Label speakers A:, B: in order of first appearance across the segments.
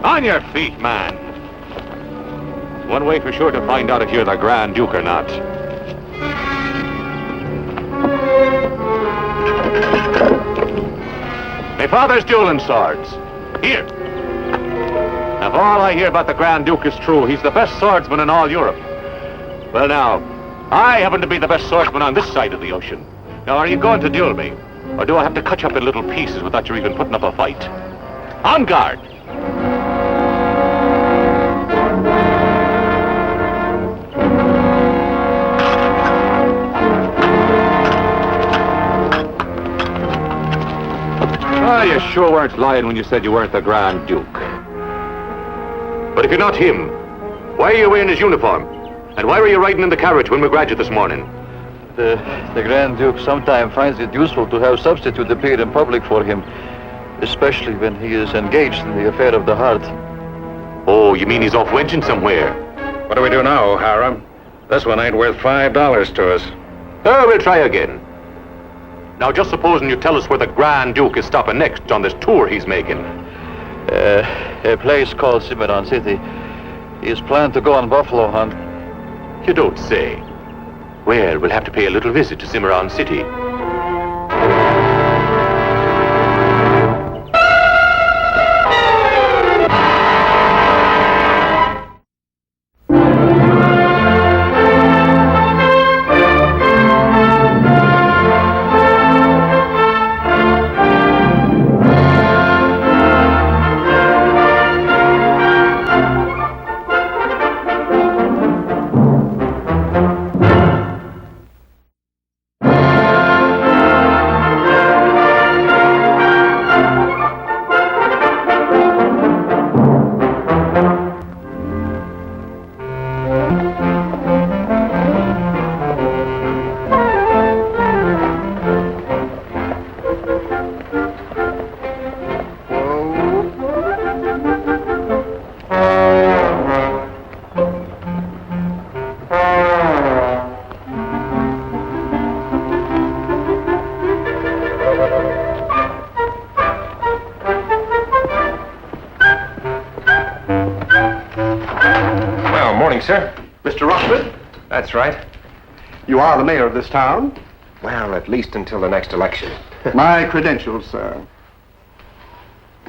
A: On your feet, man. One way for sure to find out if you're the Grand Duke or not. My father's dueling swords. Here. If all I hear about the Grand Duke is true, he's the best swordsman in all Europe. Well, now, I happen to be the best swordsman on this side of the ocean. Now, are you going to duel me? Or do I have to cut you up in little pieces without you even putting up a fight? On guard! Ah, you sure weren't lying when you said you weren't the Grand Duke. But if you're not him, why are you wearing his uniform? And why were you riding in the carriage when we graduated this morning?
B: The Grand Duke sometimes finds it useful to have substitute appear in public for him, especially when he is engaged in the affair of the heart.
A: Oh, you mean he's off wenching somewhere?
C: What do we do now, O'Hara? This one ain't worth $5 to us.
A: Oh, we'll try again. Now, just supposing you tell us where the Grand Duke is stopping next on this tour he's making.
B: A place called Cimarron City. He's planned to go on buffalo hunt.
A: You don't say. Well, we'll have to pay a little visit to Cimarron City.
D: Sir?
E: Mr. Rockford?
D: That's right.
E: You are the mayor of this town?
D: Well, at least until the next election.
E: My credentials, sir.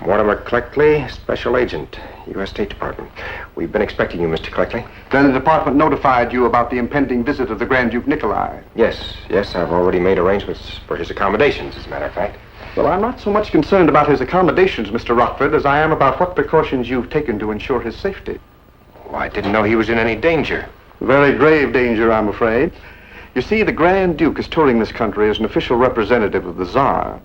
D: Mortimer Cleckley, Special Agent, U.S. State Department. We've been expecting you, Mr. Cleckley.
E: Then the department notified you about the impending visit of the Grand Duke Nikolai?
D: Yes, I've already made arrangements for his accommodations, as a matter of fact.
E: Well, I'm not so much concerned about his accommodations, Mr. Rockford, as I am about what precautions you've taken to ensure his safety.
D: Well, I didn't know he was in any danger.
E: Very grave danger, I'm afraid. You see, the Grand Duke is touring this country as an official representative of the Tsar.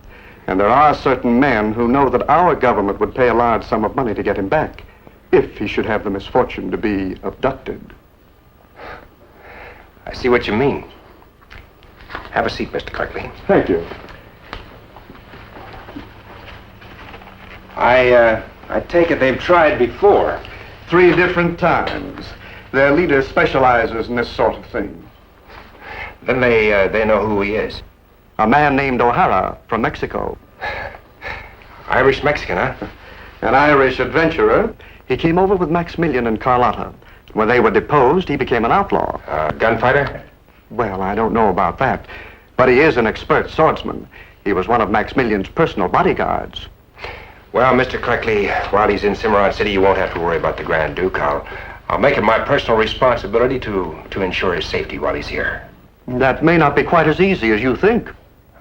E: And there are certain men who know that our government would pay a large sum of money to get him back, if he should have the misfortune to be abducted.
D: I see what you mean. Have a seat, Mr. Cleckley.
E: Thank you.
D: I take it they've tried before.
E: 3 different times. Their leader specializes in this sort of thing.
D: Then they know who he is.
E: A man named O'Hara from Mexico.
D: Irish-Mexican, huh?
E: An Irish adventurer. He came over with Maximilian and Carlotta. When they were deposed, he became an outlaw.
D: Gunfighter?
E: Well, I don't know about that. But he is an expert swordsman. He was one of Maximilian's personal bodyguards.
D: Well, Mr. Cleckley, while he's in Cimarron City, you won't have to worry about the Grand Duke. I'll make it my personal responsibility to ensure his safety while he's here.
E: That may not be quite as easy as you think.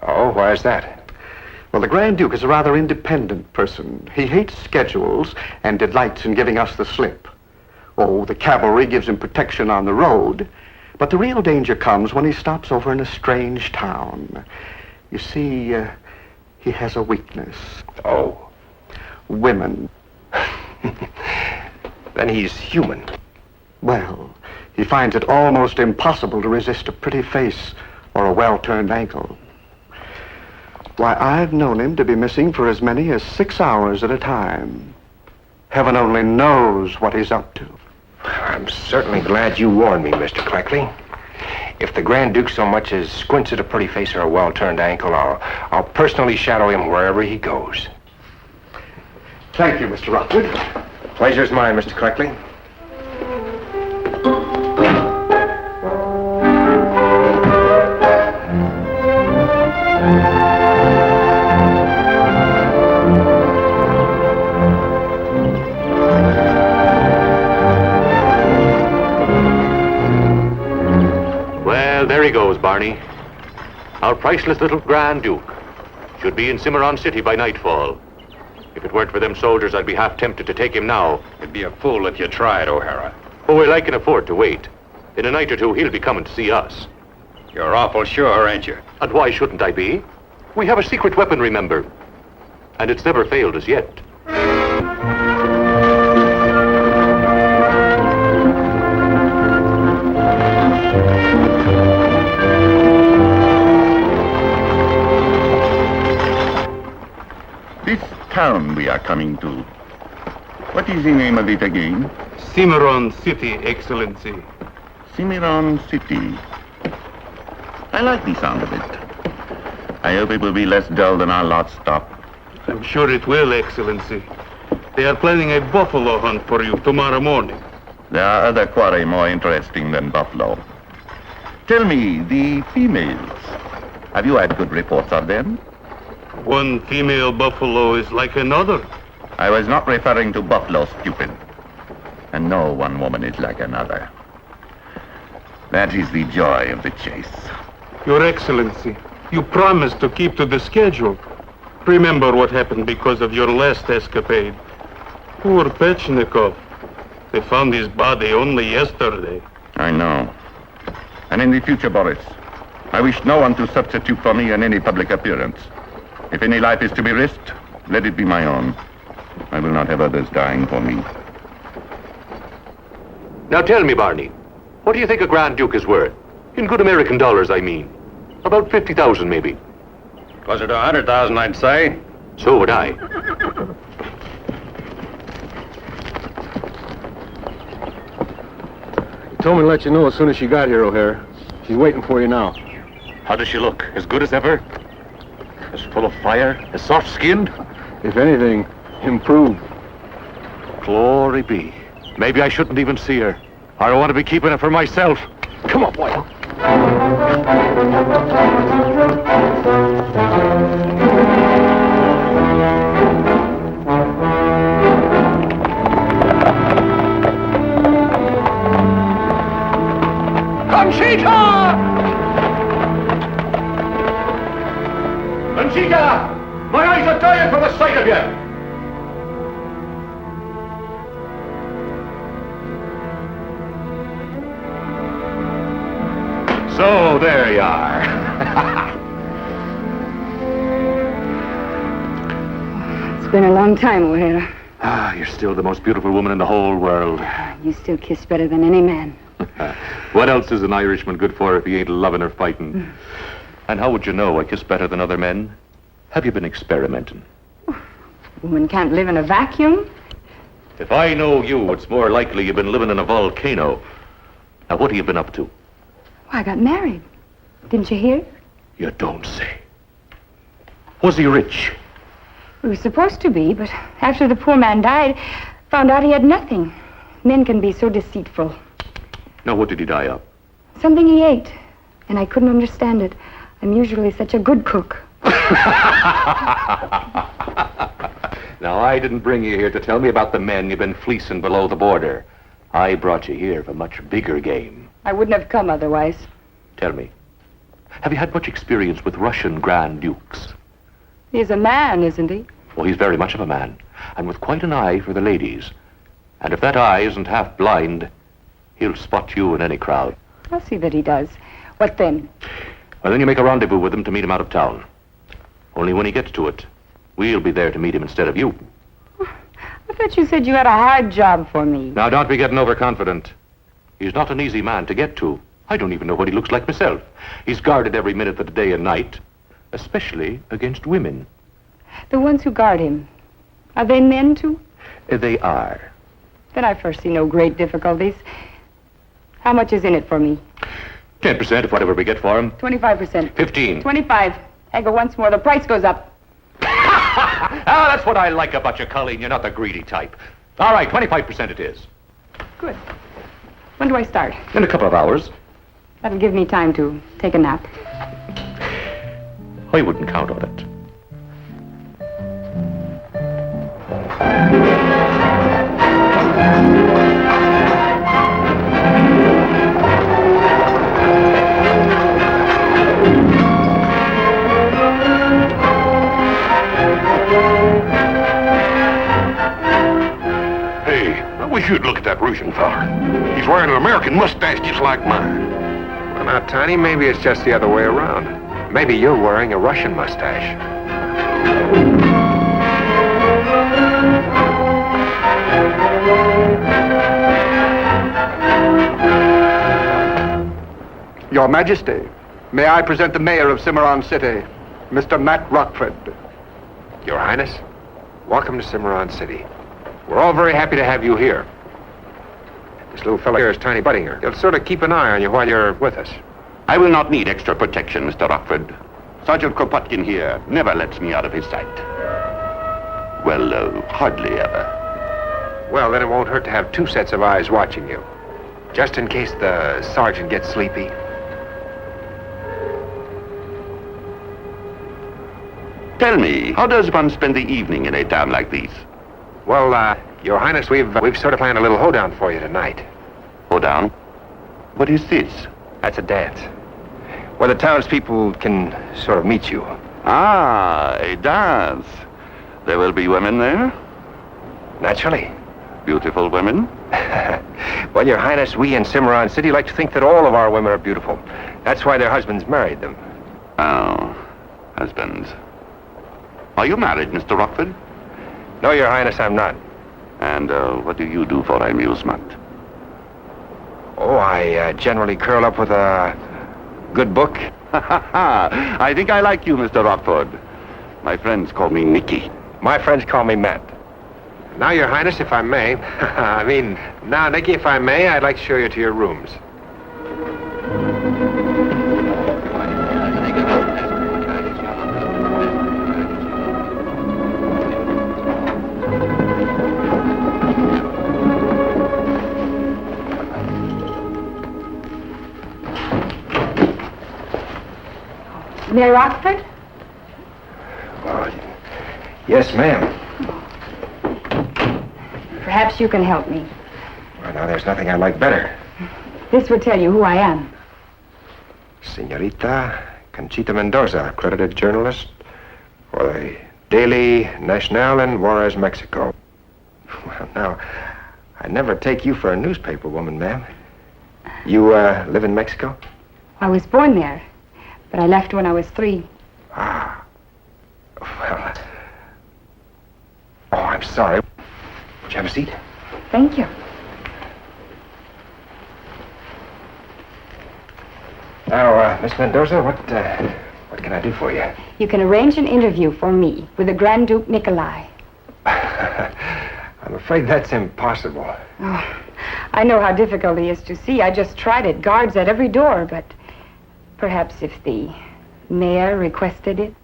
D: Oh, why is that?
E: Well, the Grand Duke is a rather independent person. He hates schedules and delights in giving us the slip. Oh, the cavalry gives him protection on the road. But the real danger comes when he stops over in a strange town. You see, he has a weakness.
D: Oh.
E: Women.
D: Then he's human.
E: Well, he finds it almost impossible to resist a pretty face or a well-turned ankle. Why, I've known him to be missing for as many as 6 hours at a time. Heaven only knows what he's up to.
D: I'm certainly glad you warned me, Mr. Cleckley. If the Grand Duke so much as squints at a pretty face or a well-turned ankle, I'll personally shadow him wherever he goes.
E: Thank you, Mr. Rockford.
D: Pleasure's mine, Mr. Creckley.
A: Well, there he goes, Barney. Our priceless little Grand Duke. Should be in Cimarron City by nightfall. If it weren't for them soldiers, I'd be half tempted to take him now.
C: You'd be a fool if you tried, O'Hara.
A: Oh, well, I can afford to wait. In a night or two, he'll be coming to see us.
C: You're awful sure, ain't you?
A: And why shouldn't I be? We have a secret weapon, remember? And it's never failed us yet.
F: This town we are coming to, what is the name of it again?
G: Cimarron City, Excellency.
F: Cimarron City. I like the sound of it. I hope it will be less dull than our last stop.
G: I'm sure it will, Excellency. They are planning a buffalo hunt for you tomorrow morning.
F: There are other quarry more interesting than buffalo. Tell me, the females, have you had good reports of them?
G: One female buffalo is like another.
F: I was not referring to buffalo, stupid. And no one woman is like another. That is the joy of the chase.
G: Your Excellency, you promised to keep to the schedule. Remember what happened because of your last escapade. Poor Pechnikov. They found his body only yesterday.
F: I know. And in the future, Boris, I wish no one to substitute for me in any public appearance. If any life is to be risked, let it be my own. I will not have others dying for me.
A: Now tell me, Barney, what do you think a Grand Duke is worth? In good American dollars, I mean. About 50,000, maybe.
C: Closer to 100,000, I'd say.
A: So would I.
H: He told me to let you know as soon as she got here, O'Hara. She's waiting for you now.
A: How does she look? As good as ever? As full of fire? As soft-skinned?
H: If anything, improved.
A: Glory be. Maybe I shouldn't even see her. I don't want to be keeping it for myself. Come on, boy. Conchita! Conchita! My eyes are dying from the sight of you! So, there you are.
I: It's been a long time, O'Hara.
A: Ah, you're still the most beautiful woman in the whole world.
I: You still kiss better than any man.
A: What else is an Irishman good for if he ain't loving or fighting? And how would you know I kiss better than other men? Have you been experimenting?
I: Woman can't live in a vacuum.
A: If I know you, it's more likely you've been living in a volcano. Now, what have you been up to?
I: I got married. Didn't you hear?
A: You don't say. Was he rich?
I: We were supposed to be, but after the poor man died, found out he had nothing. Men can be so deceitful.
A: Now, what did he die of?
I: Something he ate, and I couldn't understand it. I'm usually such a good cook.
A: Now, I didn't bring you here to tell me about the men you've been fleecing below the border. I brought you here for much bigger game.
I: I wouldn't have come otherwise.
A: Tell me, have you had much experience with Russian Grand Dukes?
I: He's a man, isn't he?
A: Well, he's very much of a man, and with quite an eye for the ladies. And if that eye isn't half blind, he'll spot you in any crowd.
I: I'll see that he does. What then?
A: Well, then you make a rendezvous with him to meet him out of town. Only when he gets to it, we'll be there to meet him instead of you.
I: I thought you said you had a hard job for me.
A: Now, don't be getting overconfident. He's not an easy man to get to. I don't even know what he looks like myself. He's guarded every minute of the day and night, especially against women.
I: The ones who guard him, are they men too?
A: They are.
I: Then I foresee no great difficulties. How much is in it for me?
A: 10% of whatever we get for him.
I: 25%.
A: 15.
I: 25. Haggle once more, the price goes up.
A: Ah, that's what I like about you, Colleen. You're not the greedy type. All right, 25% it is.
I: Good. When do I start?
A: In a couple of hours.
I: That'll give me time to take a nap.
A: I wouldn't count on it.
J: Hey, I wish you'd look at that Russian fella. He's wearing an American mustache just like mine.
D: Well, now, Tiny, maybe it's just the other way around. Maybe you're wearing a Russian mustache.
E: Your Majesty, may I present the mayor of Cimarron City, Mr. Matt Rockford.
D: Your Highness, welcome to Cimarron City. We're all very happy to have you here. This little fellow here is Tiny Buttinger. He'll sort of keep an eye on you while you're with us.
F: I will not need extra protection, Mr. Rockford. Sergeant Kropotkin here never lets me out of his sight. Well, hardly ever.
D: Well, then it won't hurt to have two sets of eyes watching you, just in case the sergeant gets sleepy.
F: Tell me, how does one spend the evening in a town like this?
D: Well, Your Highness, we've sort of planned a little hoedown for you tonight.
F: Hoedown? What is this?
D: That's a dance, where the townspeople can sort of meet you.
F: Ah, a dance. There will be women there?
D: Naturally.
F: Beautiful women?
D: Well, Your Highness, we in Cimarron City like to think that all of our women are beautiful. That's why their husbands married them.
F: Oh, husbands. Are you married, Mr. Rockford?
D: No, Your Highness, I'm not.
F: And what do you do for amusement?
D: Oh, I generally curl up with a good book.
F: I think I like you, Mr. Rockford. My friends call me Nicky.
D: My friends call me Matt. Now, Your Highness, if I may, now, Nicky, if I may, I'd like to show you to your rooms.
I: Mayor Rockford?
D: Yes, ma'am.
I: Perhaps you can help me.
D: Well, now, there's nothing I like better.
I: This will tell you who I am.
D: Señorita Conchita Mendoza, accredited journalist for the Daily Nacional in Juarez, Mexico. Well, now, I'd never take you for a newspaper woman, ma'am. You, live in Mexico?
I: I was born there, but I left when I was 3.
D: Ah. Well, oh, I'm sorry. Would you have a seat?
I: Thank you.
D: Now, Miss Mendoza, what can I do for you?
I: You can arrange an interview for me with the Grand Duke Nikolai.
D: I'm afraid that's impossible.
I: Oh, I know how difficult he is to see. I just tried it. Guards at every door, but perhaps if the mayor requested it.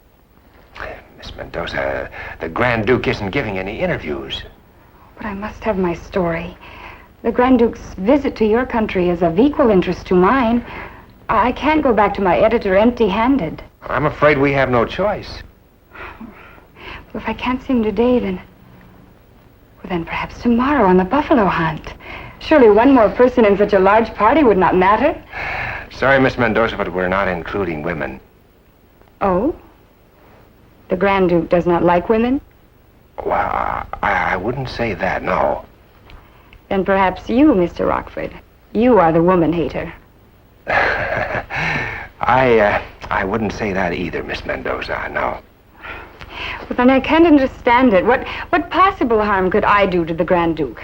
D: Miss Mendoza, the Grand Duke isn't giving any interviews.
I: But I must have my story. The Grand Duke's visit to your country is of equal interest to mine. I can't go back to my editor empty-handed.
D: I'm afraid we have no choice.
I: Well, if I can't see him today, then perhaps tomorrow on the buffalo hunt. Surely one more person in such a large party would not matter.
D: Sorry, Miss Mendoza, but we're not including women.
I: Oh? The Grand Duke does not like women?
D: Well, I wouldn't say that, no.
I: Then perhaps you, Mr. Rockford. You are the woman hater.
D: I wouldn't say that either, Miss Mendoza, no.
I: Well, then I can't understand it. What possible harm could I do to the Grand Duke?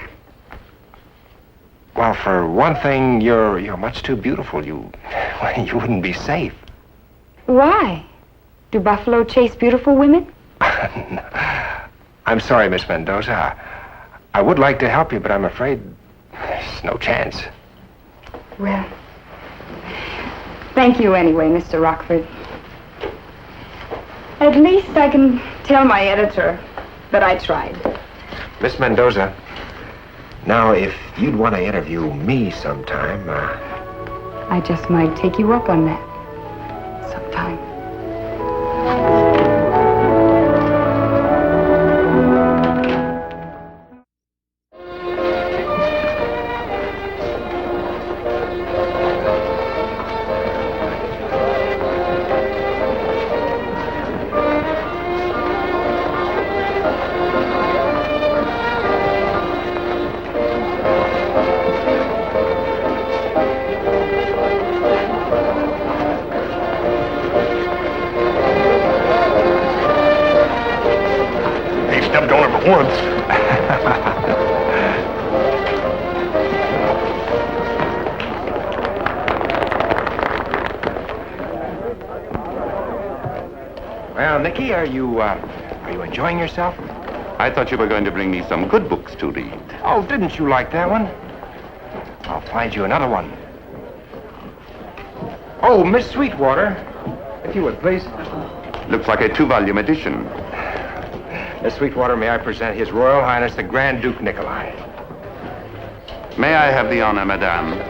D: Well, for one thing, you're much too beautiful. You wouldn't be safe.
I: Why? Do buffalo chase beautiful women?
D: I'm sorry, Miss Mendoza. I would like to help you, but I'm afraid there's no chance.
I: Well, thank you anyway, Mr. Rockford. At least I can tell my editor that I tried.
D: Miss Mendoza, Now, if you'd want to interview me sometime,
I: I just might take you up on that sometime.
J: Once.
D: Well, Nicky, are you enjoying yourself?
F: I thought you were going to bring me some good books to read.
D: Oh, didn't you like that one? I'll find you another one. Oh, Miss Sweetwater, if you would, please.
F: Looks like a 2-volume edition.
D: Miss Sweetwater, may I present His Royal Highness the Grand Duke Nikolai?
F: May I have the honor, madame?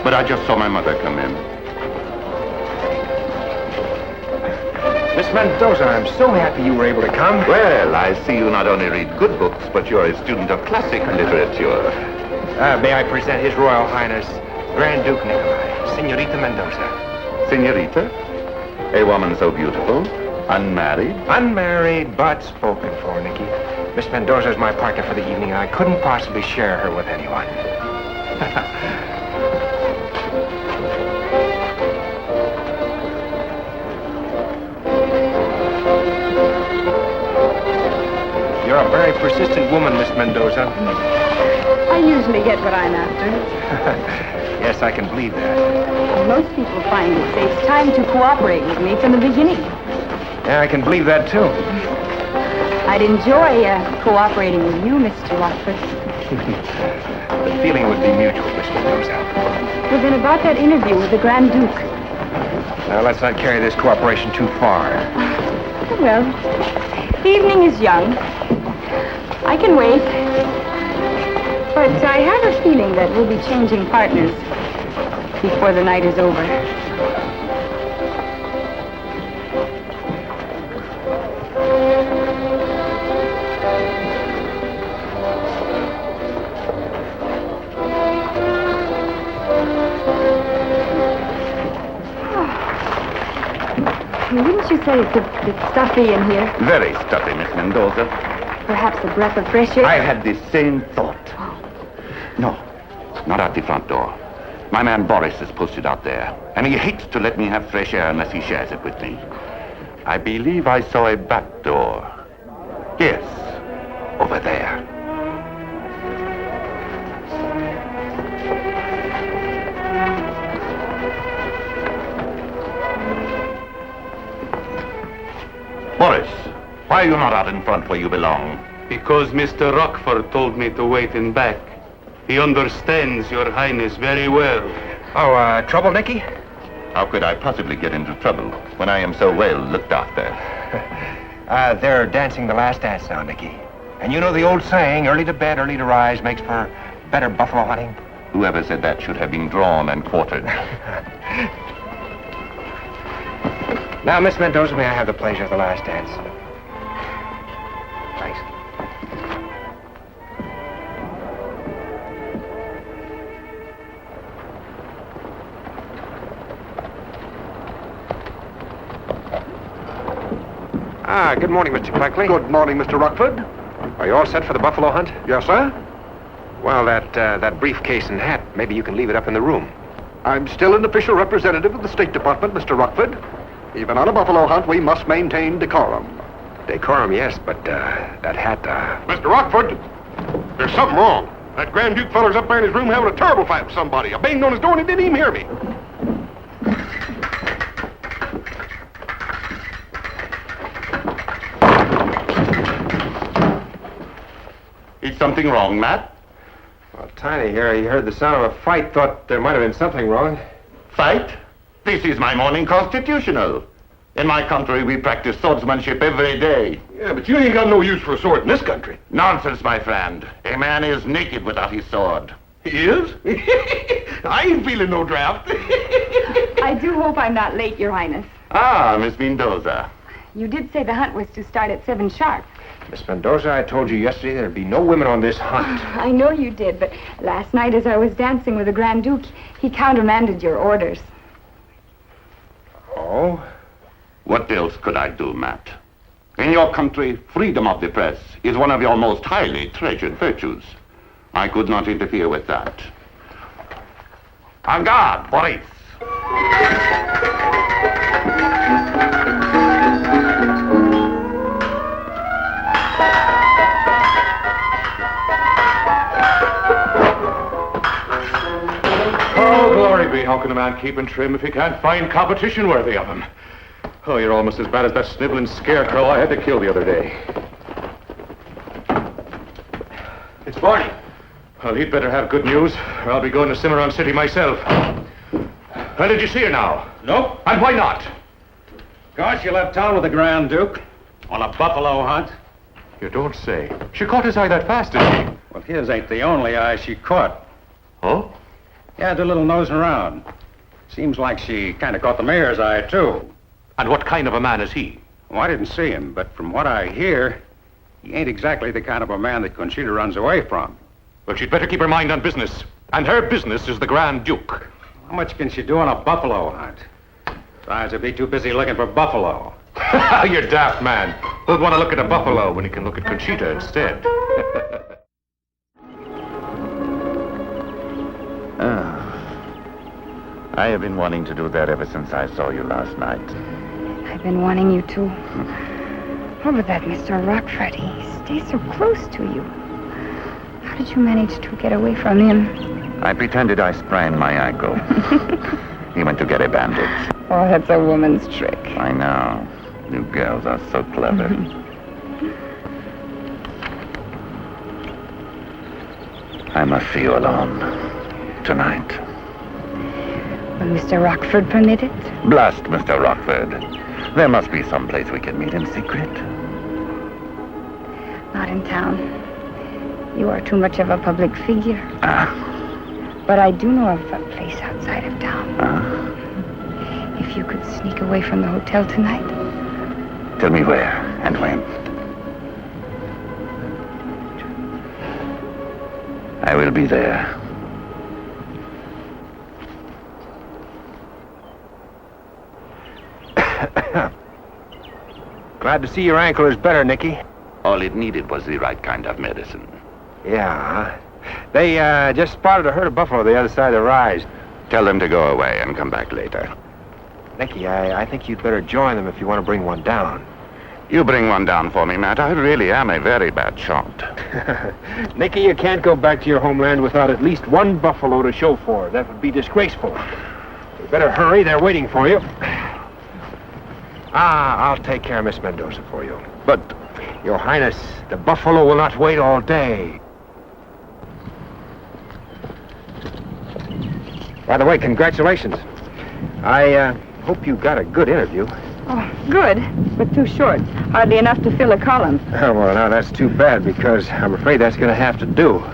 F: But I just saw my mother come in.
D: Miss Mendoza, I'm so happy you were able to come.
F: Well, I see you not only read good books, but you're a student of classic literature.
D: May I present His Royal Highness Grand Duke Nikolai, Senorita Mendoza.
F: Senorita? A woman so beautiful, unmarried?
D: Unmarried, but spoken for, Nicky. Miss Mendoza is my partner for the evening, and I couldn't possibly share her with anyone. You're a very persistent woman, Miss Mendoza.
I: I usually get what I'm after.
D: Yes, I can believe that.
I: Most people find it saves time to cooperate with me from the beginning.
D: Yeah, I can believe that, too.
I: I'd enjoy cooperating with you, Mr. Rockford.
D: The feeling would be mutual, Miss Mendoza.
I: Well, then about that interview with the Grand Duke.
D: Now, let's not carry this cooperation too far.
I: Well, the evening is young. I can wait. But I have a feeling that we'll be changing partners before the night is over. Wouldn't you say it's a bit stuffy in here?
F: Very stuffy, Miss Mendoza.
I: Perhaps a breath of fresh air?
F: I had the same thought. No, not out the front door. My man Boris is posted out there, and he hates to let me have fresh air unless he shares it with me. I believe I saw a back door. Yes, over there. Boris, why are you not out in front where you belong?
G: Because Mr. Rockford told me to wait in back. He understands Your Highness very well.
D: Oh, trouble, Nicky?
F: How could I possibly get into trouble when I am so well looked after?
D: They're dancing the last dance now, Nicky. And you know the old saying, early to bed, early to rise makes for better buffalo hunting?
F: Whoever said that should have been drawn and quartered.
D: Now, Miss Mendoza, may I have the pleasure of the last dance? Thanks.
J: Good morning, Mr. Cleckley.
E: Good morning, Mr. Rockford.
J: Are you all set for the buffalo hunt?
E: Yes, sir.
D: Well, that briefcase and hat, maybe you can leave it up in the room.
E: I'm still an official representative of the State Department, Mr. Rockford. Even on a buffalo hunt, we must maintain decorum.
D: Decorum, yes, but that hat,
J: Mr. Rockford, there's something wrong. That Grand Duke feller's up there in his room having a terrible fight with somebody. I banged on his door and he didn't even hear me.
F: Is something wrong, Matt?
D: Well, Tiny here, he heard the sound of a fight, thought there might have been something wrong.
F: Fight? This is my morning constitutional. In my country, we practice swordsmanship every day.
J: Yeah, but you ain't got no use for a sword in this country.
F: Nonsense, my friend. A man is naked without his sword.
J: He is? I ain't feeling no draft.
I: I do hope I'm not late, Your Highness.
F: Ah, Miss Mendoza.
I: You did say the hunt was to start at 7 sharp.
D: Miss Mendoza, I told you yesterday there'd be no women on this hunt.
I: I know you did, but last night as I was dancing with the Grand Duke, he countermanded your orders.
D: Oh?
F: What else could I do, Matt? In your country, freedom of the press is one of your most highly treasured virtues. I could not interfere with that. En garde, Boris!
A: Oh, glory be, how can a man keep in trim if he can't find competition worthy of him? Oh, you're almost as bad as that sniveling scarecrow I had to kill the other day. It's Barney. Well, he'd better have good news, or I'll be going to Cimarron City myself. Well, did you see her now?
C: Nope.
A: And why not?
C: Gosh, she left town with the Grand Duke on a buffalo hunt.
A: You don't say. She caught his eye that fast, did she?
C: Well, his ain't the only eye she caught.
A: Oh?
C: Yeah, do a little nosing around. Seems like she kind of caught the mayor's eye, too.
A: And what kind of a man is he?
C: Well, I didn't see him, but from what I hear, he ain't exactly the kind of a man that Conchita runs away from.
A: Well, she'd better keep her mind on business. And her business is the Grand Duke.
C: How much can she do on a buffalo hunt? Besides, he'd be too busy looking for buffalo.
A: You're daft, man. Who'd want to look at a buffalo when he can look at Conchita instead?
F: I have been wanting to do that ever since I saw you last night.
I: I've been wanting you to. Oh, but that Mr. Rockford, he stays so close to you. How did you manage to get away from him?
F: I pretended I sprained my ankle. He went to get a bandage.
I: Oh, that's a woman's trick.
F: I know. You girls are so clever. I must see you alone. Tonight.
I: Will Mr. Rockford permit it?
F: Blast Mr. Rockford. There must be some place we can meet in secret.
I: Not in town. You are too much of a public figure.
F: Ah.
I: But I do know of a place outside of town.
F: Ah.
I: If you could sneak away from the hotel tonight.
F: Tell me where and when. I will be there.
D: Glad to see your ankle is better, Nicky.
F: All it needed was the right kind of medicine.
D: Yeah. They just spotted a herd of buffalo the other side of the rise.
F: Tell them to go away and come back later.
D: Nicky, I think you'd better join them if you want to bring one down.
F: You bring one down for me, Matt. I really am a very bad shot.
D: Nicky, you can't go back to your homeland without at least one buffalo to show for. That would be disgraceful. You better hurry. They're waiting for you. I'll take care of Miss Mendoza for you. But, Your Highness, the buffalo will not wait all day. By the way, congratulations. I hope you got a good interview.
I: Oh, good, but too short. Hardly enough to fill a column.
D: Oh, well, now that's too bad, because I'm afraid that's going to have to do.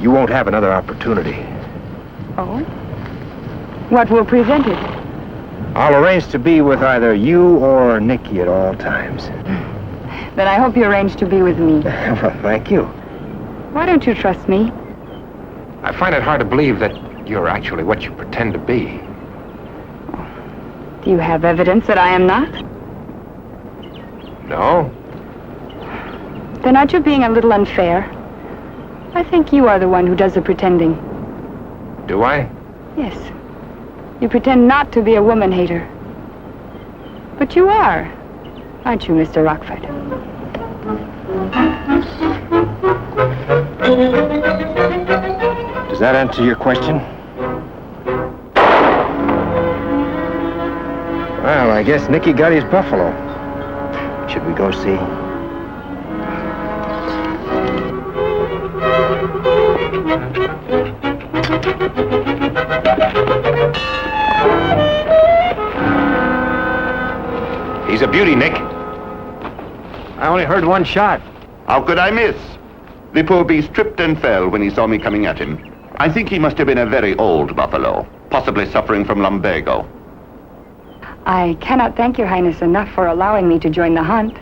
D: You won't have another opportunity.
I: Oh? What will prevent it?
D: I'll arrange to be with either you or Nicky at all times.
I: Then I hope you arrange to be with me.
D: Well, thank you.
I: Why don't you trust me?
D: I find it hard to believe that you're actually what you pretend to be.
I: Do you have evidence that I am not?
D: No?
I: Then aren't you being a little unfair? I think you are the one who does the pretending.
D: Do I?
I: Yes. You pretend not to be a woman hater. But you are, aren't you, Mr. Rockford?
D: Does that answer your question? Well, I guess Nicky got his buffalo. Should we go see? He's a beauty, Nick. I only heard one shot.
K: How could I miss? The poor beast tripped and fell when he saw me coming at him. I think he must have been a very old buffalo, possibly suffering from lumbago.
I: I cannot thank your Highness enough for allowing me to join the hunt.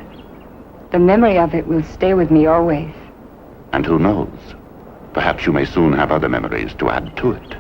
I: The memory of it will stay with me always.
K: And who knows? Perhaps you may soon have other memories to add to it.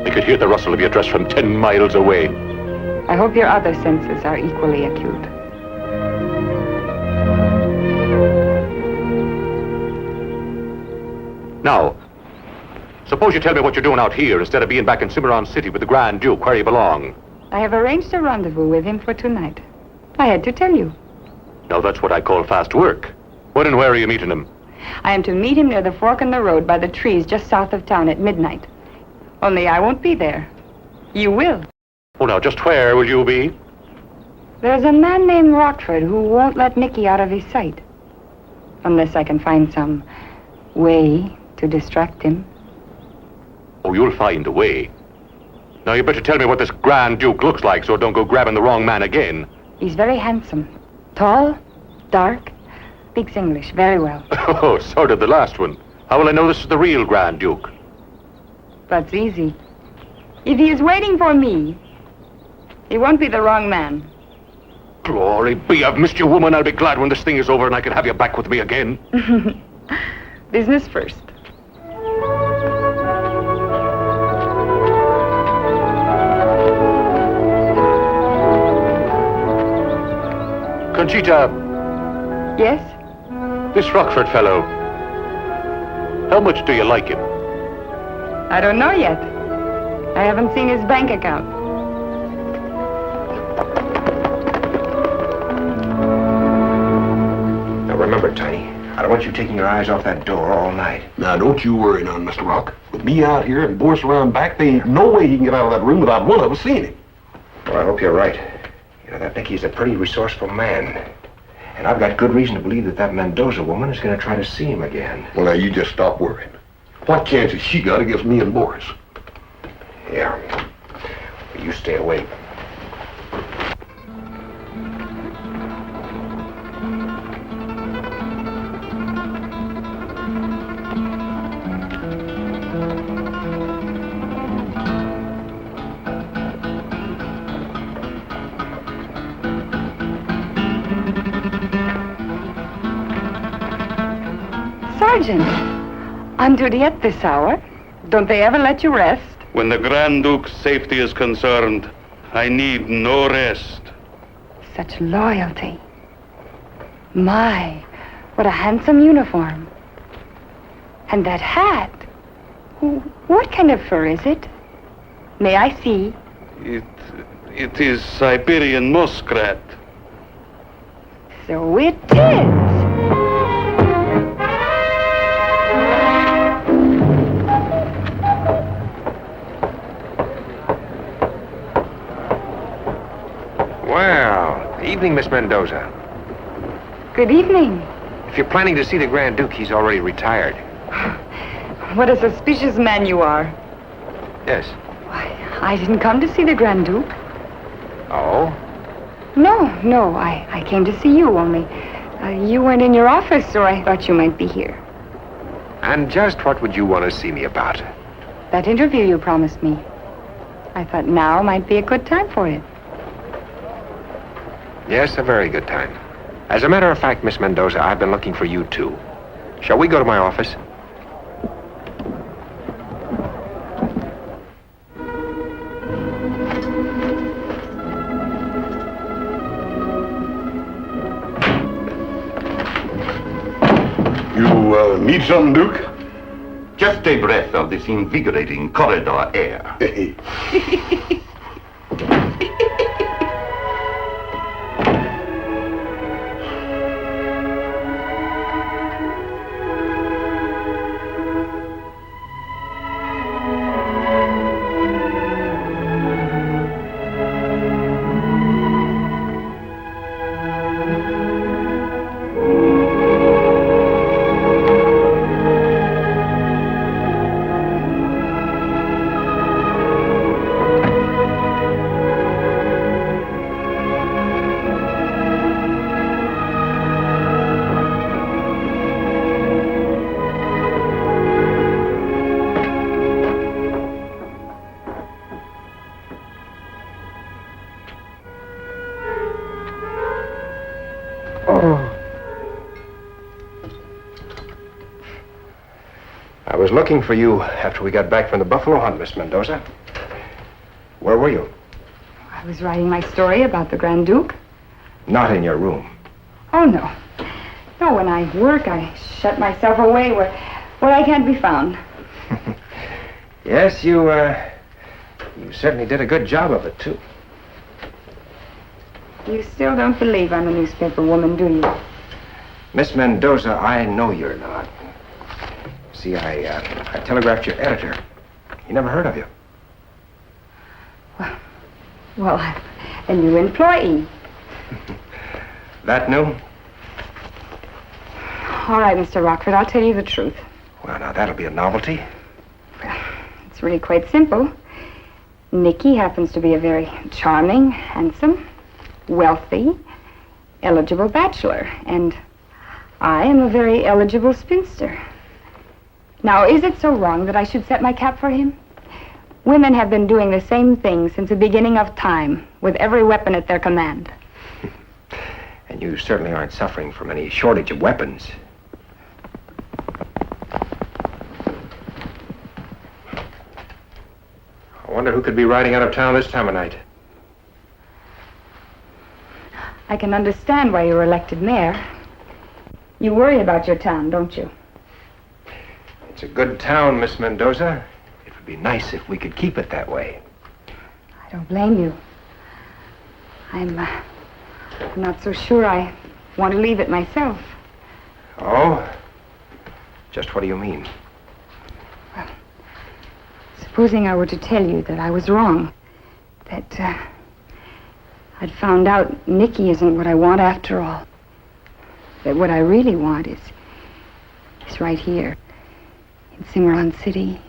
A: I could hear the rustle of your dress from 10 miles away.
I: I hope your other senses are equally acute.
A: Now, suppose you tell me what you're doing out here instead of being back in Cimarron City with the Grand Duke, where you belong.
I: I have arranged a rendezvous with him for tonight. I had to tell you.
A: Now, that's what I call fast work. When and where are you meeting him?
I: I am to meet him near the fork in the road by the trees just south of town at midnight. Only I won't be there. You will.
A: Oh, now, just where will you be?
I: There's a man named Rockford who won't let Nicky out of his sight. Unless I can find some way to distract him.
A: Oh, you'll find a way. Now, you better tell me what this Grand Duke looks like so don't go grabbing the wrong man again.
I: He's very handsome. Tall, dark, speaks English very well.
A: Oh, so did the last one. How will I know this is the real Grand Duke?
I: That's easy. If he is waiting for me, he won't be the wrong man.
A: Glory be, I've missed you, woman. I'll be glad when this thing is over and I can have you back with me again.
I: Business first.
A: Conchita.
I: Yes?
A: This Rockford fellow. How much do you like him?
I: I don't know yet. I haven't seen his bank account.
D: Now remember, Tiny, I don't want you taking your eyes off that door all night.
J: Now, don't you worry none, Mr. Rock. With me out here and Boris around back, there ain't no way he can get out of that room without one of us seeing him.
D: Well, I hope you're right. You know, that Nicky's a pretty resourceful man. And I've got good reason to believe that that Mendoza woman is going to try to see him again.
J: Well, now, you just stop worrying. What chance has she got against me and Boris?
D: Yeah. You stay awake.
I: Sergeant, on duty at this hour? Don't they ever let you rest?
G: When the Grand Duke's safety is concerned, I need no rest.
I: Such loyalty. My, what a handsome uniform. And that hat. What kind of fur is it? May I see?
G: It is Siberian muskrat.
I: So it is.
D: Well, evening, Miss Mendoza.
I: Good evening.
D: If you're planning to see the Grand Duke, he's already retired.
I: What a suspicious man you are.
D: Yes.
I: Why, I didn't come to see the Grand Duke.
D: Oh?
I: No, I came to see you, only you weren't in your office, so I thought you might be here.
D: And just what would you want to see me about?
I: That interview you promised me. I thought now might be a good time for it.
D: Yes, a very good time. As a matter of fact, Miss Mendoza, I've been looking for you, too. Shall we go to my office?
J: You need something, Duke?
K: Just a breath of this invigorating corridor air.
D: I was looking for you after we got back from the buffalo hunt, Miss Mendoza. Where were you?
I: I was writing my story about the Grand Duke.
D: Not in your room.
I: Oh, no. No, when I work, I shut myself away where I can't be found.
D: Yes, you certainly did a good job of it, too.
I: You still don't believe I'm a newspaper woman, do you?
D: Miss Mendoza, I know you're not. See, I telegraphed your editor. He never heard of you.
I: Well, I'm a new employee.
D: That new?
I: All right, Mr. Rockford, I'll tell you the truth.
D: Well, now, that'll be a novelty.
I: It's really quite simple. Nicky happens to be a very charming, handsome, wealthy, eligible bachelor, and I am a very eligible spinster. Now, is it so wrong that I should set my cap for him? Women have been doing the same thing since the beginning of time, with every weapon at their command.
D: And you certainly aren't suffering from any shortage of weapons. I wonder who could be riding out of town this time of night.
I: I can understand why you were elected mayor. You worry about your town, don't you?
D: It's a good town, Miss Mendoza. It would be nice if we could keep it that way.
I: I don't blame you. I'm not so sure I want to leave it myself.
D: Oh? Just what do you mean?
I: Well, supposing I were to tell you that I was wrong, that I'd found out Nicky isn't what I want after all, that what I really want is right here in Cimarron City.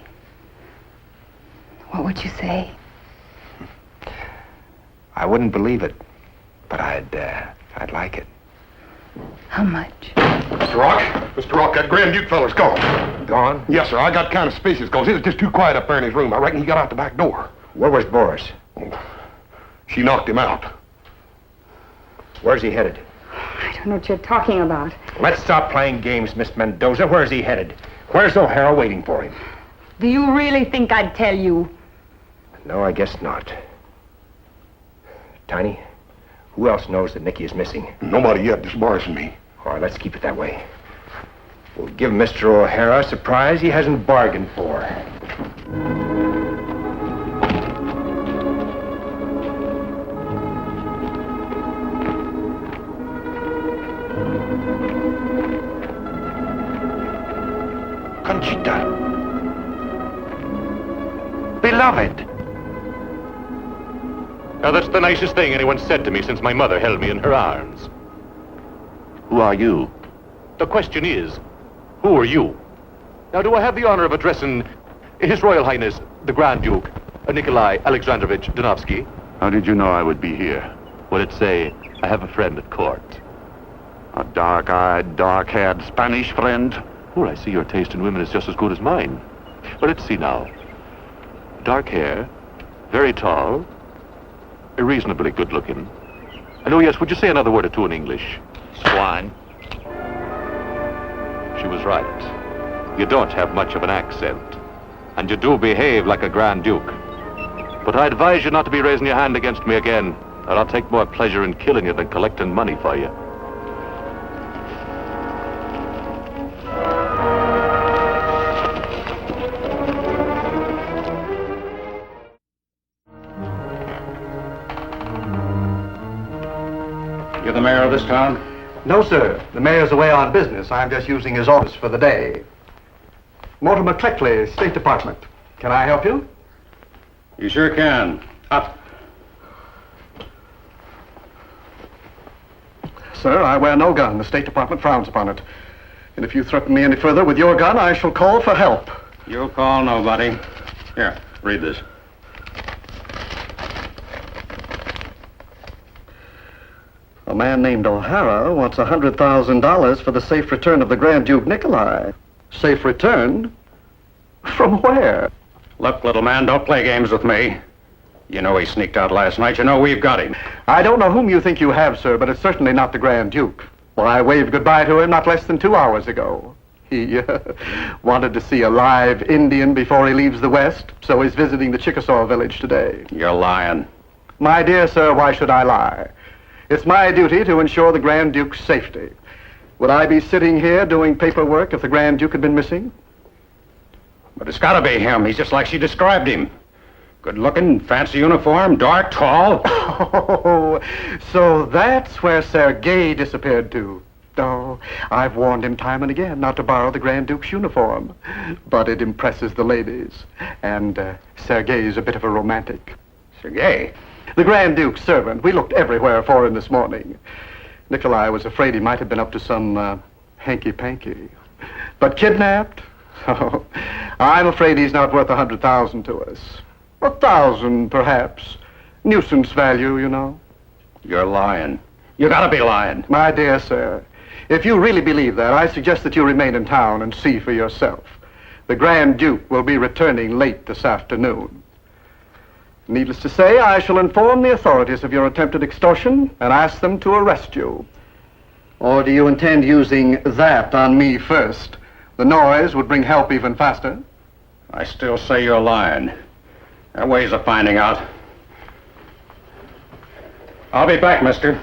I: What would you say?
D: I wouldn't believe it, but I'd like it.
I: How much?
J: Mr. Rock, that Grand Duke feller's gone.
D: Gone?
J: Yes, sir. I got kind of suspicious because it was just too quiet up there in his room. I reckon he got out the back door.
D: Where was Boris?
J: She knocked him out.
D: Where's he headed?
I: I don't know what you're talking about.
D: Let's stop playing games, Miss Mendoza. Where's he headed? Where's O'Hara waiting for him?
I: Do you really think I'd tell you?
D: No, I guess not. Tiny, who else knows that Nicky is missing?
J: Nobody yet, just Boris and me.
D: All right, let's keep it that way. We'll give Mr. O'Hara a surprise he hasn't bargained for. Conchita. Beloved.
A: Now, that's the nicest thing anyone said to me since my mother held me in her arms.
K: Who are you?
A: The question is, who are you? Now, do I have the honor of addressing His Royal Highness, the Grand Duke, Nikolai Alexandrovich Danovsky?
K: How did you know I would be here?
A: Well, it's say, I have a friend at court.
K: A dark-eyed, dark-haired Spanish friend?
A: Well, I see your taste in women is just as good as mine. Well, let's see now. Dark hair, very tall, reasonably good looking. And oh yes, would you say another word or two in English?
K: Swine.
A: She was right. You don't have much of an accent. And you do behave like a Grand Duke. But I advise you not to be raising your hand against me again, or I'll take more pleasure in killing you than collecting money for you.
C: You're the mayor of this town?
E: No, sir. The mayor's away on business. I'm just using his office for the day. Mortimer Cleckley, State Department. Can I help you?
C: You sure can. Up.
E: Sir, I wear no gun. The State Department frowns upon it. And if you threaten me any further with your gun, I shall call for help.
C: You'll call nobody. Here, read this.
E: A man named O'Hara wants $100,000 for the safe return of the Grand Duke Nikolai. Safe return? From where?
C: Look, little man, don't play games with me. You know he sneaked out last night. You know we've got him.
E: I don't know whom you think you have, sir, but it's certainly not the Grand Duke. Well, I waved goodbye to him not less than 2 hours ago. He wanted to see a live Indian before he leaves the West, so he's visiting the Chickasaw village today.
C: You're lying.
E: My dear sir, why should I lie? It's my duty to ensure the Grand Duke's safety. Would I be sitting here doing paperwork if the Grand Duke had been missing?
C: But it's got to be him. He's just like she described him. Good-looking, fancy uniform, dark, tall.
E: Oh, so that's where Sergei disappeared to. Oh, I've warned him time and again not to borrow the Grand Duke's uniform. But it impresses the ladies. And Sergei's a bit of a romantic.
C: Sergei?
E: The Grand Duke's servant. We looked everywhere for him this morning. Nikolai was afraid he might have been up to some hanky-panky. But kidnapped? Oh, I'm afraid he's not worth 100,000 to us. 1,000, perhaps. Nuisance value, you know.
C: You're lying. You gotta be lying.
E: My dear sir, if you really believe that, I suggest that you remain in town and see for yourself. The Grand Duke will be returning late this afternoon. Needless to say, I shall inform the authorities of your attempted extortion and ask them to arrest you. Or do you intend using that on me first? The noise would bring help even faster.
C: I still say you're lying. There are ways of finding out. I'll be back, mister.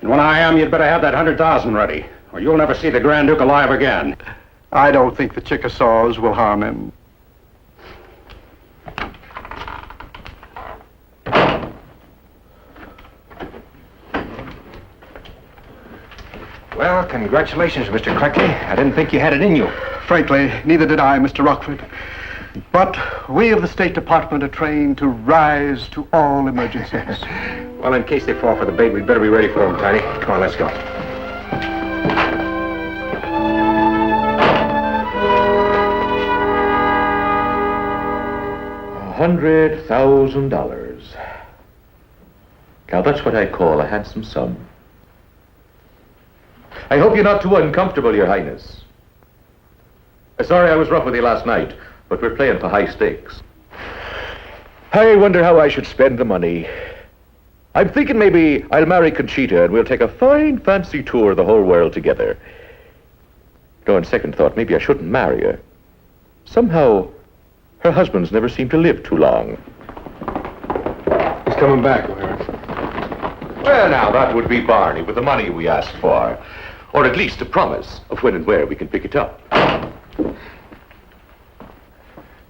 C: And when I am, you'd better have that 100,000 ready, or you'll never see the Grand Duke alive again.
E: I don't think the Chickasaws will harm him.
D: Well, congratulations, Mr. Cleckley. I didn't think you had it in you.
E: Frankly, neither did I, Mr. Rockford. But we of the State Department are trained to rise to all emergencies.
D: Well, in case they fall for the bait, we'd better be ready for them, Tiny. Come on, let's go.
A: $100,000. Now that's what I call a handsome sum. I hope you're not too uncomfortable, Your Highness. Sorry I was rough with you last night, but we're playing for high stakes. I wonder how I should spend the money. I'm thinking maybe I'll marry Conchita and we'll take a fine, fancy tour of the whole world together. No, on second thought, maybe I shouldn't marry her. Somehow, her husbands never seem to live too long.
H: He's coming back, O'Hara.
A: Well, now, that would be Barney with the money we asked for. Or at least a promise of when and where we can pick it up.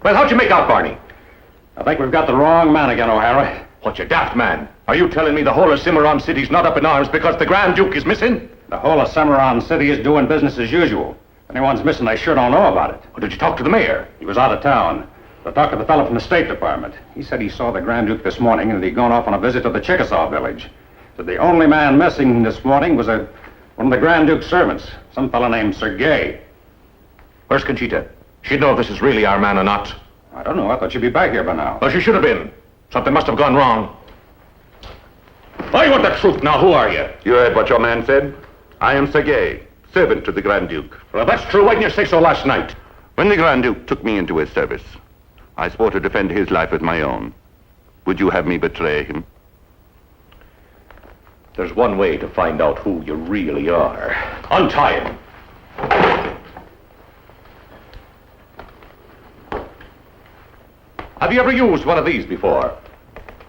A: Well, how'd you make out, Barney?
C: I think we've got the wrong man again, O'Hara.
A: What, you daft man? Are you telling me the whole of Cimarron City's not up in arms because the Grand Duke is missing?
C: The whole of Cimarron City is doing business as usual. If anyone's missing, they sure don't know about it.
A: Or did you talk to the mayor?
C: He was out of town. I talked to the fellow from the State Department. He said he saw the Grand Duke this morning and that he'd gone off on a visit to the Chickasaw village. Said the only man missing this morning was one of the Grand Duke's servants, some fellow named Sergei.
A: Where's Conchita? She'd know if this is really our man or not.
C: I don't know. I thought she'd be back here by now.
A: Well, she should have been. Something must have gone wrong. I want the truth now. Who are you?
K: You heard what your man said? I am Sergei, servant to the Grand Duke.
A: Well, if that's true, why didn't you say so last night?
K: When the Grand Duke took me into his service, I swore to defend his life as my own. Would you have me betray him?
A: There's one way to find out who you really are. Untie him. Have you ever used one of these before?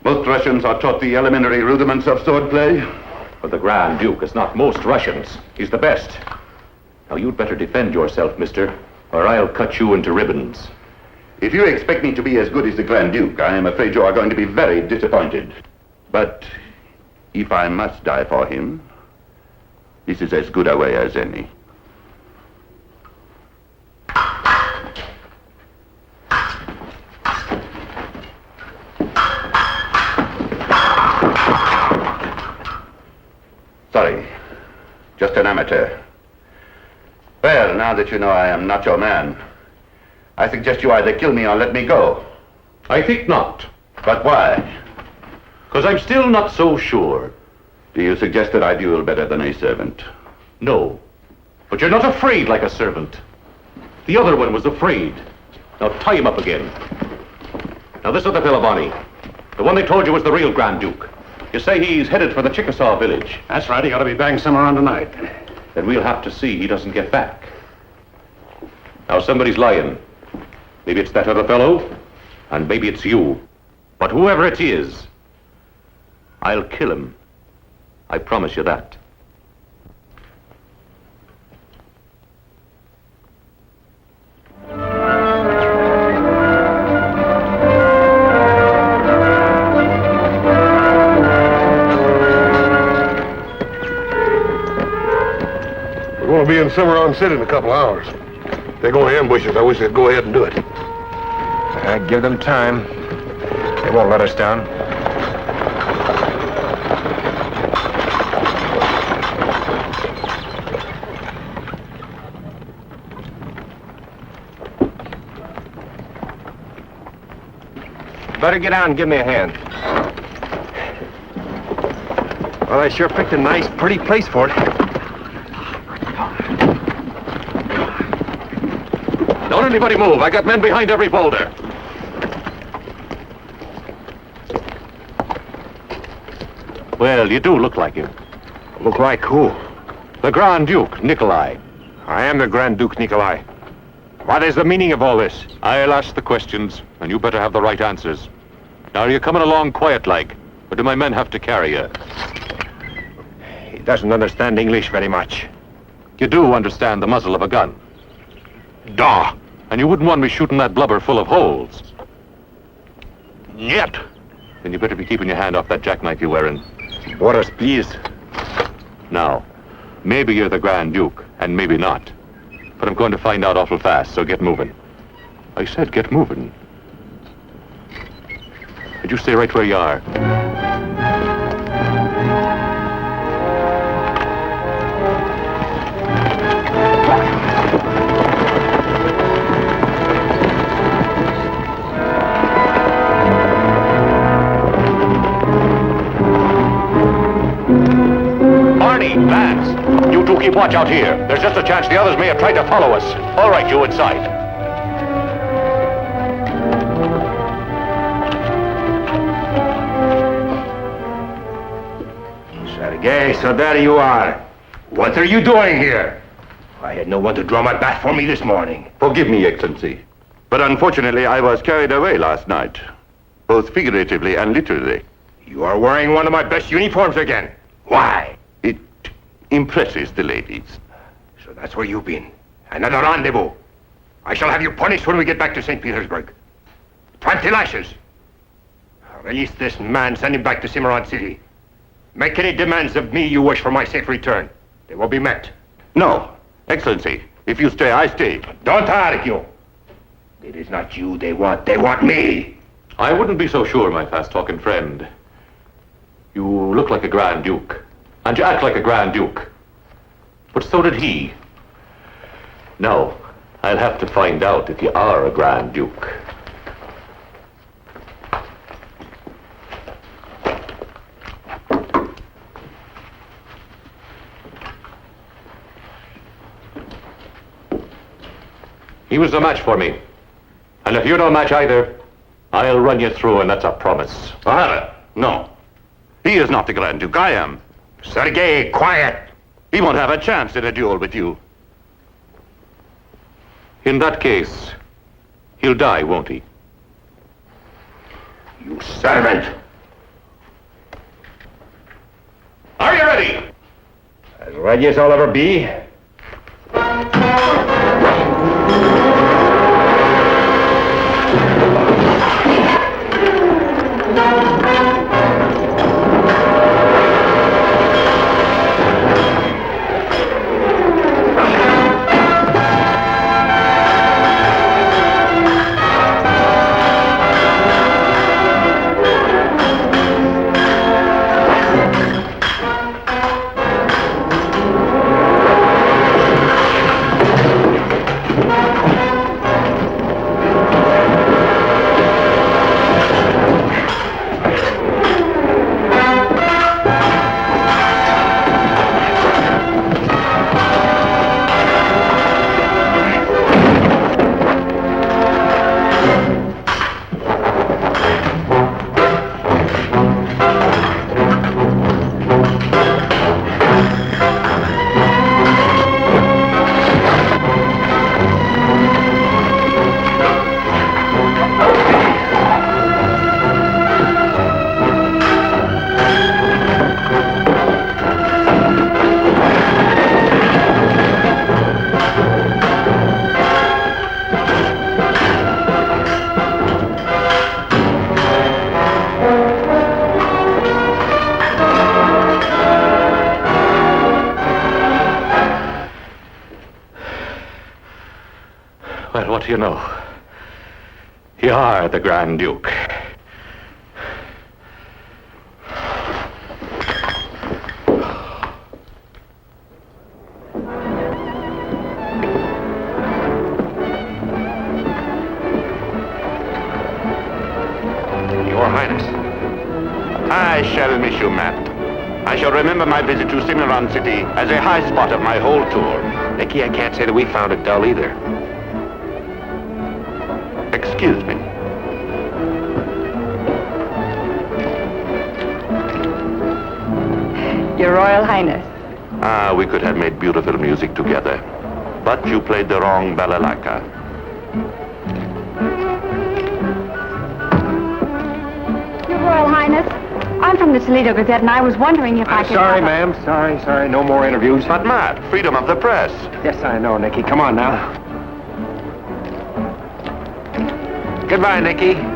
K: Most Russians are taught the elementary rudiments of swordplay.
A: But the Grand Duke is not most Russians. He's the best. Now, you'd better defend yourself, mister, or I'll cut you into ribbons.
K: If you expect me to be as good as the Grand Duke, I am afraid you are going to be very disappointed. But if I must die for him, this is as good a way as any. Sorry, just an amateur. Well, now that you know I am not your man, I suggest you either kill me or let me go.
A: I think not.
K: But why?
A: Because I'm still not so sure.
K: Do you suggest that I duel better than a servant?
A: No. But you're not afraid like a servant. The other one was afraid. Now tie him up again. Now this other fellow, Bonnie. The one they told you was the real Grand Duke. You say he's headed for the Chickasaw village.
C: That's right. He ought to be back somewhere on tonight.
A: Then we'll have to see he doesn't get back. Now somebody's lying. Maybe it's that other fellow, and maybe it's you. But whoever it is, I'll kill him. I promise you that.
J: We're going to be in Cimarron City in a couple hours. If they're going to ambush us, I wish they'd go ahead and do it.
D: Give them time. They won't let us down. Better get out and give me a hand. Well, I sure picked a nice, pretty place for it.
A: Don't anybody move. I got men behind every boulder. Well, you do look like him.
D: Look like who?
A: The Grand Duke, Nikolai.
D: I am the Grand Duke Nikolai. What is the meaning of all this?
A: I'll ask the questions, and you better have the right answers. Now, are you coming along quiet-like, or do my men have to carry you?
D: He doesn't understand English very much.
A: You do understand the muzzle of a gun.
D: Da!
A: And you wouldn't want me shooting that blubber full of holes.
D: Yet.
A: Then you better be keeping your hand off that jackknife you're wearing.
D: Orders, please.
A: Now, maybe you're the Grand Duke, and maybe not. But I'm going to find out awful fast, so get moving. I said get moving. And you stay right where you are. Vance, you two keep watch out here. There's just a chance the others may have tried to follow us. All right, you inside.
D: Sergei, so there you are. What are you doing here? I had no one to draw my bath for me this morning.
K: Forgive me, Excellency. But unfortunately, I was carried away last night. Both figuratively and literally.
D: You are wearing one of my best uniforms again. Why?
K: It impresses the ladies.
D: So that's where you've been. Another rendezvous. I shall have you punished when we get back to St. Petersburg. 20 lashes. Release this man, send him back to Cimarron City. Make any demands of me you wish for my safe return. They will be met.
K: No, Excellency. If you stay, I stay.
D: Don't argue. It is not you they want. They want me.
A: I wouldn't be so sure, my fast-talking friend. You look like a Grand Duke. And you act like a Grand Duke. But so did he. No, I'll have to find out if you are a Grand Duke. He was a match for me. And if you're no match either, I'll run you through, and that's a promise.
K: No. He is not the Grand Duke. I am.
D: Sergei, quiet!
K: He won't have a chance in a duel with you.
A: In that case, he'll die, won't he?
D: You servant!
A: Are you ready?
D: As ready as I'll ever be.
A: Well, what do you know? You are the Grand Duke.
K: Your Highness. I shall miss you, Matt. I shall remember my visit to Cimarron City as a high spot of my whole tour.
D: Nicky, I can't say that we found it dull either.
K: Excuse me.
I: Your Royal Highness.
K: We could have made beautiful music together. But you played the wrong balalaika.
I: Your Royal Highness, I'm from the Toledo Gazette, and I was wondering if I could...
D: Sorry, ma'am. Sorry. No more interviews.
K: But Matt, freedom of the press.
D: Yes, I know, Nicky. Come on now. Goodbye, Nicky.